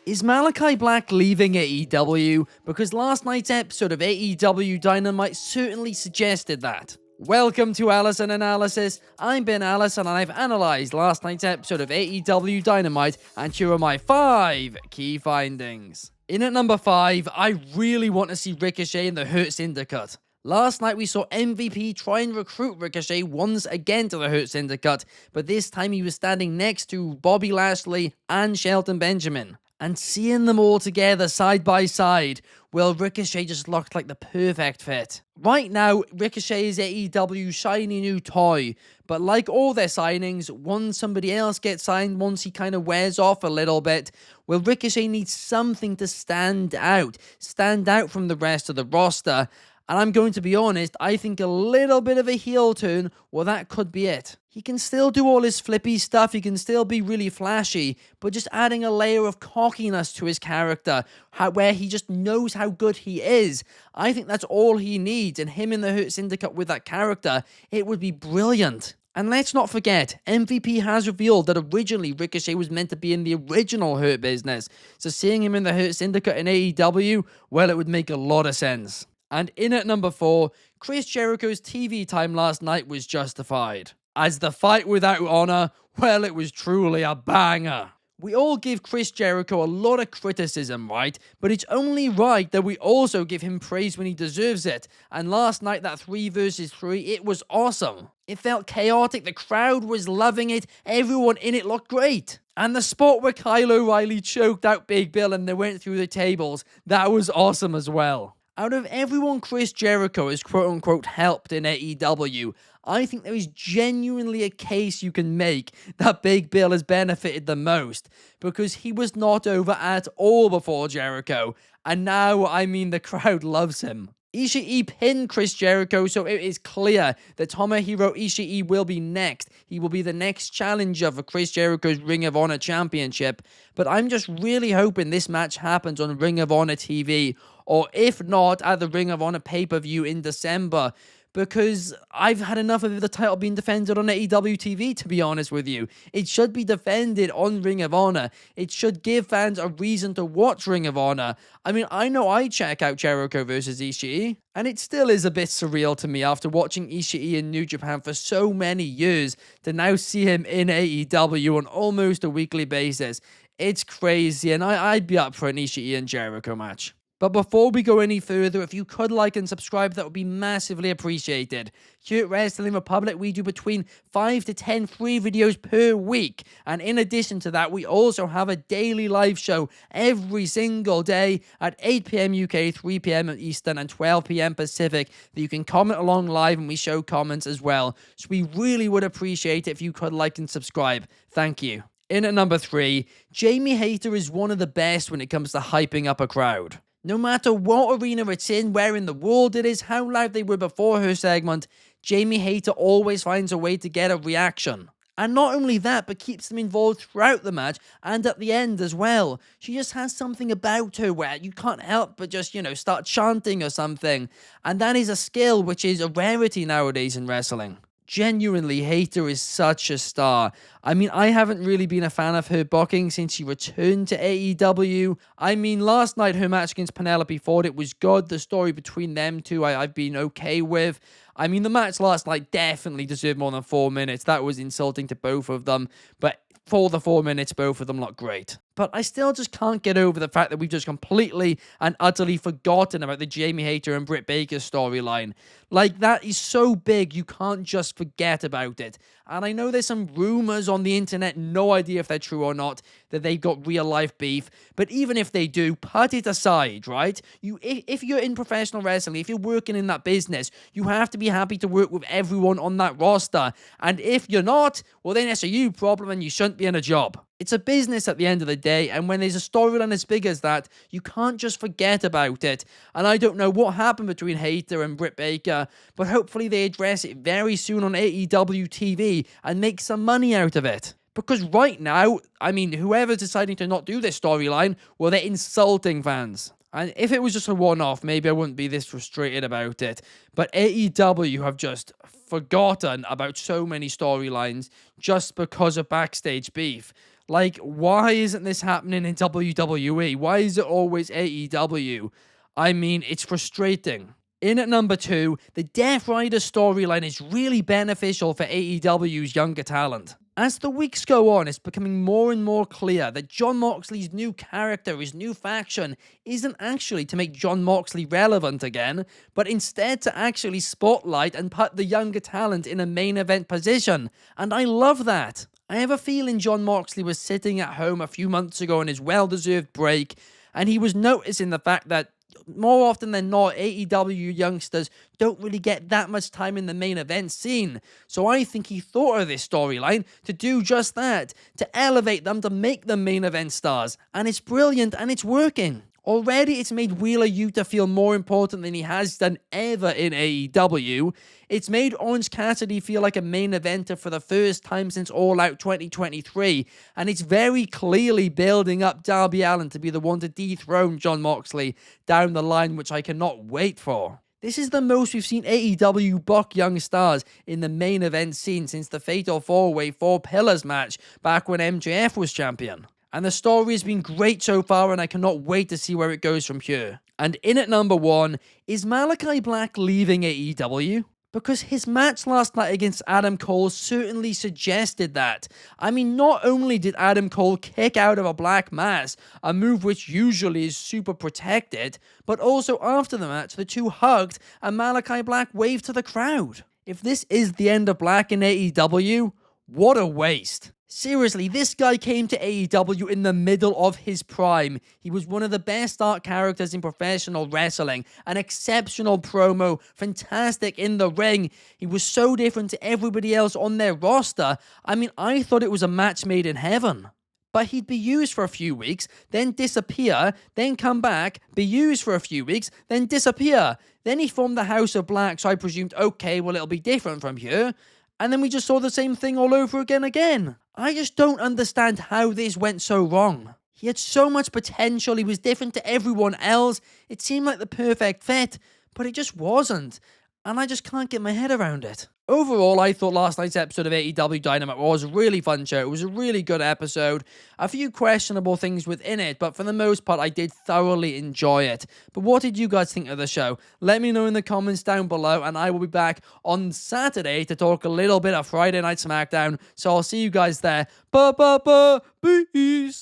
Is Malakai Black leaving AEW? Because last night's episode of AEW Dynamite certainly suggested that. Welcome to Allison Analysis. I'm Ben Allison and I've analysed last night's episode of AEW Dynamite, and here are my 5 key findings. In at number 5, I really want to see Ricochet in the Hurt Syndicate. Last night we saw MVP try and recruit Ricochet once again to the Hurt Syndicate, but this time he was standing next to Bobby Lashley and Shelton Benjamin. And seeing them all together side by side, well, Ricochet just looked like the perfect fit. Right now, Ricochet is AEW's shiny new toy, but like all their signings, once somebody else gets signed, once he kind of wears off a little bit, well, Ricochet needs something to stand out from the rest of the roster. And I'm going to be honest, I think a little bit of a heel turn, well, that could be it. He can still do all his flippy stuff, he can still be really flashy, but just adding a layer of cockiness to his character, where he just knows how good he is, I think that's all he needs, and him in the Hurt Syndicate with that character, it would be brilliant. And let's not forget, MVP has revealed that originally Ricochet was meant to be in the original Hurt Business, so seeing him in the Hurt Syndicate in AEW, well, it would make a lot of sense. And in at number 4, Chris Jericho's TV time last night was justified. As the fight without honor, well, it was truly a banger. We all give Chris Jericho a lot of criticism, right? But it's only right that we also give him praise when he deserves it. And last night, that 3 versus 3, it was awesome. It felt chaotic, the crowd was loving it, everyone in it looked great. And the spot where Kyle O'Reilly choked out Big Bill and they went through the tables, that was awesome as well. Out of everyone Chris Jericho has quote-unquote helped in AEW, I think there is genuinely a case you can make that Big Bill has benefited the most, because he was not over at all before Jericho, and now, I mean, the crowd loves him. Ishii pinned Chris Jericho, so it is clear that Tomohiro Ishii will be next. He will be the next challenger for Chris Jericho's Ring of Honor Championship, but I'm just really hoping this match happens on Ring of Honor TV, or if not, at the Ring of Honor pay-per-view in December, because I've had enough of the title being defended on AEW TV, to be honest with you. It should be defended on Ring of Honor. It should give fans a reason to watch Ring of Honor. I mean, I know I check out Jericho versus Ishii, and it still is a bit surreal to me after watching Ishii in New Japan for so many years to now see him in AEW on almost a weekly basis. It's crazy, and I'd be up for an Ishii and Jericho match. But before we go any further, if you could like and subscribe, that would be massively appreciated. Here at Wrestling Republic, we do between 5 to 10 free videos per week. And in addition to that, we also have a daily live show every single day at 8 p.m. UK, 3 p.m. Eastern, and 12 p.m. Pacific that you can comment along live, and we show comments as well. So we really would appreciate it if you could like and subscribe. Thank you. In at number 3, Jamie Hayter is one of the best when it comes to hyping up a crowd. No matter what arena it's in, where in the world it is, how loud they were before her segment, Jamie Hayter always finds a way to get a reaction. And not only that, but keeps them involved throughout the match and at the end as well. She just has something about her where you can't help but just, start chanting or something. And that is a skill which is a rarity nowadays in wrestling. Genuinely, Hayter is such a star. I mean, I haven't really been a fan of her booking since she returned to AEW. I mean, last night her match against Penelope Ford, it was good. The story between them two, I've been okay with. I mean, the match last night definitely deserved more than 4 minutes. That was insulting to both of them. But for the 4 minutes, both of them looked great. But I still just can't get over the fact that we've just completely and utterly forgotten about the Jamie Hayter and Britt Baker storyline. Like, that is so big, you can't just forget about it. And I know there's some rumors on the internet, no idea if they're true or not, that they've got real life beef. But even if they do, put it aside, right? If you're in professional wrestling, if you're working in that business, you have to be happy to work with everyone on that roster. And if you're not, well, then it's a you problem and you shouldn't be in a job. It's a business at the end of the day, and when there's a storyline as big as that, you can't just forget about it. And I don't know what happened between Hayter and Britt Baker, but hopefully they address it very soon on AEW TV and make some money out of it. Because right now, I mean, whoever's deciding to not do this storyline, well, they're insulting fans. And if it was just a one-off, maybe I wouldn't be this frustrated about it. But AEW have just forgotten about so many storylines just because of backstage beef. Like, why isn't this happening in WWE? Why is it always AEW? I mean, it's frustrating. In at number 2, the Death Rider storyline is really beneficial for AEW's younger talent. As the weeks go on, it's becoming more and more clear that Jon Moxley's new character, his new faction, isn't actually to make Jon Moxley relevant again, but instead to actually spotlight and put the younger talent in a main event position. And I love that. I have a feeling Jon Moxley was sitting at home a few months ago on his well-deserved break, and he was noticing the fact that more often than not, AEW youngsters don't really get that much time in the main event scene. So I think he thought of this storyline to do just that, to elevate them, to make them main event stars. And it's brilliant, and it's working. Already, it's made Wheeler Yuta feel more important than he has done ever in AEW. It's made Orange Cassidy feel like a main eventer for the first time since All Out 2023, and it's very clearly building up Darby Allin to be the one to dethrone Jon Moxley down the line, which I cannot wait for. This is the most we've seen AEW book young stars in the main event scene since the Fatal 4-Way 4 Pillars match back when MJF was champion. And the story has been great so far, and I cannot wait to see where it goes from here. And in at number 1, is Malakai Black leaving AEW? Because his match last night against Adam Cole certainly suggested that. I mean, not only did Adam Cole kick out of a black mass, a move which usually is super protected, but also after the match, the two hugged and Malakai Black waved to the crowd. If this is the end of Black in AEW, what a waste. Seriously, this guy came to AEW in the middle of his prime. He was one of the best art characters in professional wrestling, an exceptional promo, fantastic in the ring. He was so different to everybody else on their roster. I mean, I thought it was a match made in heaven. But he'd be used for a few weeks, then disappear, then come back, be used for a few weeks, then disappear. Then he formed the House of Black, so I presumed, okay, well, it'll be different from here. And then we just saw the same thing all over again. I just don't understand how this went so wrong. He had so much potential, he was different to everyone else, it seemed like the perfect fit, but it just wasn't. And I just can't get my head around it. Overall, I thought last night's episode of AEW Dynamite was a really fun show. It was a really good episode. A few questionable things within it, but for the most part, I did thoroughly enjoy it. But what did you guys think of the show? Let me know in the comments down below, and I will be back on Saturday to talk a little bit of Friday Night SmackDown. So I'll see you guys there. Peace!